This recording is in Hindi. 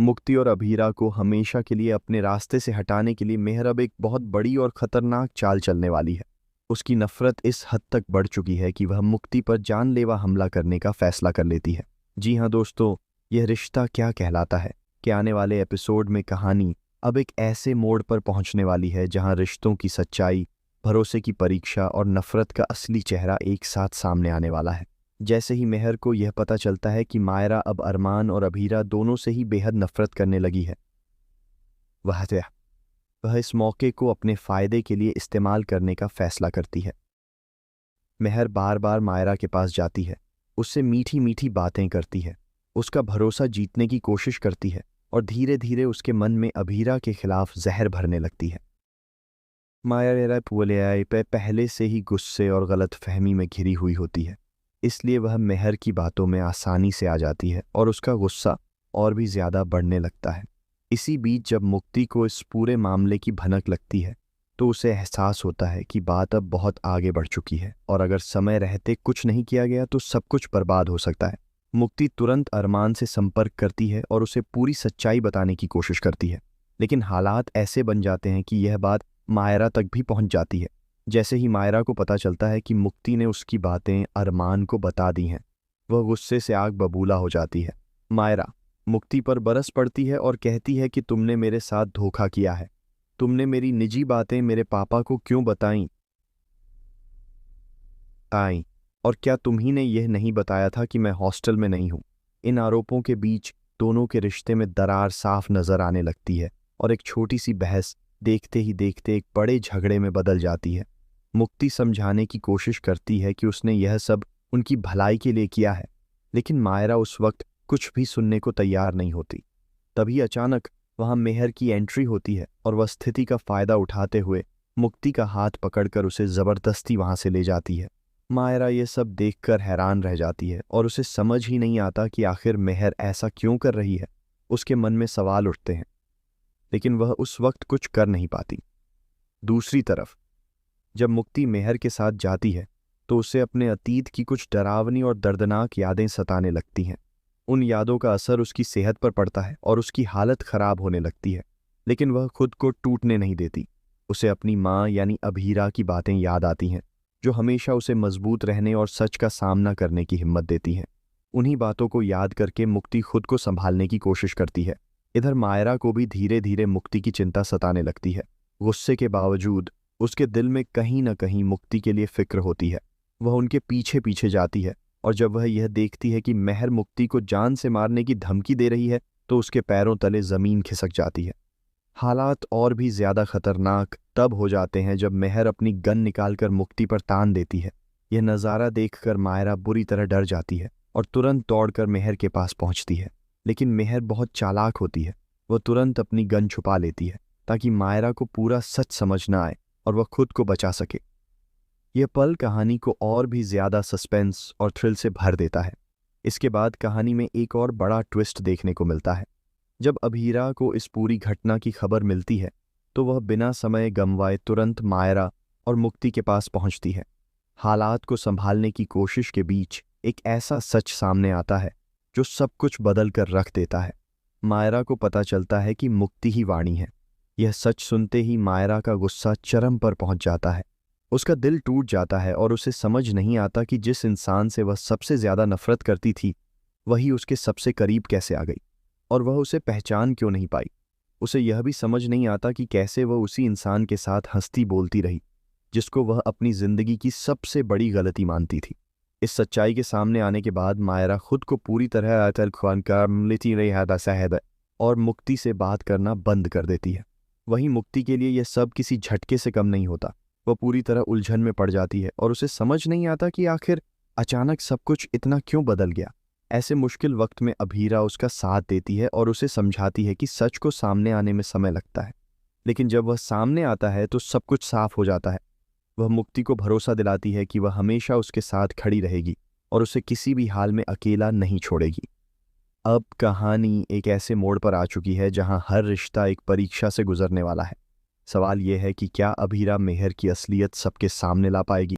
मुक्ति और अभीरा को हमेशा के लिए अपने रास्ते से हटाने के लिए मेहर अब एक बहुत बड़ी और खतरनाक चाल चलने वाली है। उसकी नफरत इस हद तक बढ़ चुकी है कि वह मुक्ति पर जानलेवा हमला करने का फैसला कर लेती है। जी हाँ दोस्तों, यह रिश्ता क्या कहलाता है कि आने वाले एपिसोड में कहानी अब एक ऐसे मोड़ पर पहुंचने वाली है जहां रिश्तों की सच्चाई, भरोसे की परीक्षा और नफरत का असली चेहरा एक साथ सामने आने वाला है। जैसे ही मेहर को यह पता चलता है कि मायरा अब अरमान और अभीरा दोनों से ही बेहद नफरत करने लगी है, वह इस मौके को अपने फायदे के लिए इस्तेमाल करने का फैसला करती है। मेहर बार बार मायरा के पास जाती है, उससे मीठी मीठी बातें करती है, उसका भरोसा जीतने की कोशिश करती है और धीरे धीरे उसके मन में अभीरा के खिलाफ जहर भरने लगती है। मायरा पहले से ही गुस्से और गलतफहमी में घिरी हुई होती है, इसलिए वह मेहर की बातों में आसानी से आ जाती है और उसका गुस्सा और भी ज्यादा बढ़ने लगता है। इसी बीच जब मुक्ति को इस पूरे मामले की भनक लगती है तो उसे एहसास होता है कि बात अब बहुत आगे बढ़ चुकी है और अगर समय रहते कुछ नहीं किया गया तो सब कुछ बर्बाद हो सकता है। मुक्ति तुरंत अरमान से संपर्क करती है और उसे पूरी सच्चाई बताने की कोशिश करती है, लेकिन हालात ऐसे बन जाते हैं कि यह बात मायरा तक भी पहुंच जाती है। जैसे ही मायरा को पता चलता है कि मुक्ति ने उसकी बातें अरमान को बता दी हैं, वह गुस्से से आग बबूला हो जाती है। मायरा मुक्ति पर बरस पड़ती है और कहती है कि तुमने मेरे साथ धोखा किया है, तुमने मेरी निजी बातें मेरे पापा को क्यों बताई और क्या तुम्ही ने यह नहीं बताया था कि मैं हॉस्टल में नहीं हूं। इन आरोपों के बीच दोनों के रिश्ते में दरार साफ नजर आने लगती है और एक छोटी सी बहस देखते ही देखते एक बड़े झगड़े में बदल जाती है। मुक्ति समझाने की कोशिश करती है कि उसने यह सब उनकी भलाई के लिए किया है, लेकिन मायरा उस वक्त कुछ भी सुनने को तैयार नहीं होती। तभी अचानक वहां मेहर की एंट्री होती है और वह स्थिति का फायदा उठाते हुए मुक्ति का हाथ पकड़कर उसे जबरदस्ती वहां से ले जाती है। मायरा ये सब देखकर हैरान रह जाती है और उसे समझ ही नहीं आता कि आखिर मेहर ऐसा क्यों कर रही है। उसके मन में सवाल उठते हैं, लेकिन वह उस वक्त कुछ कर नहीं पाती। दूसरी तरफ जब मुक्ति मेहर के साथ जाती है तो उसे अपने अतीत की कुछ डरावनी और दर्दनाक यादें सताने लगती हैं। उन यादों का असर उसकी सेहत पर पड़ता है और उसकी हालत खराब होने लगती है, लेकिन वह खुद को टूटने नहीं देती। उसे अपनी माँ यानी अभीरा की बातें याद आती हैं, जो हमेशा उसे मजबूत रहने और सच का सामना करने की हिम्मत देती हैं। उन्हीं बातों को याद करके मुक्ति खुद को संभालने की कोशिश करती है। इधर मायरा को भी धीरे धीरे मुक्ति की चिंता सताने लगती है। गुस्से के बावजूद उसके दिल में कहीं न कहीं मुक्ति के लिए फिक्र होती है। वह उनके पीछे पीछे जाती है और जब वह यह देखती है कि मेहर मुक्ति को जान से मारने की धमकी दे रही है तो उसके पैरों तले जमीन खिसक जाती है। हालात और भी ज्यादा खतरनाक तब हो जाते हैं जब मेहर अपनी गन निकालकर मुक्ति पर तान देती है। यह नज़ारा देखकर मायरा बुरी तरह डर जाती है और तुरंत दौड़कर मेहर के पास पहुंचती है, लेकिन मेहर बहुत चालाक होती है। वह तुरंत अपनी गन छुपा लेती है ताकि मायरा को पूरा सच समझ न आए और वह खुद को बचा सके। यह पल कहानी को और भी ज्यादा सस्पेंस और थ्रिल से भर देता है। इसके बाद कहानी में एक और बड़ा ट्विस्ट देखने को मिलता है। जब अभीरा को इस पूरी घटना की खबर मिलती है तो वह बिना समय गंवाए तुरंत मायरा और मुक्ति के पास पहुंचती है। हालात को संभालने की कोशिश के बीच एक ऐसा सच सामने आता है जो सब कुछ बदल कर रख देता है। मायरा को पता चलता है कि मुक्ति ही वाणी है। यह सच सुनते ही मायरा का गुस्सा चरम पर पहुंच जाता है। उसका दिल टूट जाता है और उसे समझ नहीं आता कि जिस इंसान से वह सबसे ज्यादा नफरत करती थी वही उसके सबसे करीब कैसे आ गई और वह उसे पहचान क्यों नहीं पाई। उसे यह भी समझ नहीं आता कि कैसे वह उसी इंसान के साथ हंसती बोलती रही जिसको वह अपनी जिंदगी की सबसे बड़ी गलती मानती थी। इस सच्चाई के सामने आने के बाद मायरा खुद को पूरी तरह और मुक्ति से बात करना बंद कर देती है। वहीं मुक्ति के लिए यह सब किसी झटके से कम नहीं होता। वह पूरी तरह उलझन में पड़ जाती है और उसे समझ नहीं आता कि आखिर अचानक सब कुछ इतना क्यों बदल गया। ऐसे मुश्किल वक्त में अभीरा उसका साथ देती है और उसे समझाती है कि सच को सामने आने में समय लगता है, लेकिन जब वह सामने आता है तो सब कुछ साफ हो जाता है। वह मुक्ति को भरोसा दिलाती है कि वह हमेशा उसके साथ खड़ी रहेगी और उसे किसी भी हाल में अकेला नहीं छोड़ेगी। अब कहानी एक ऐसे मोड़ पर आ चुकी है जहां हर रिश्ता एक परीक्षा से गुजरने वाला है। सवाल यह है कि क्या अभीरा मेहर की असलियत सबके सामने ला पाएगी।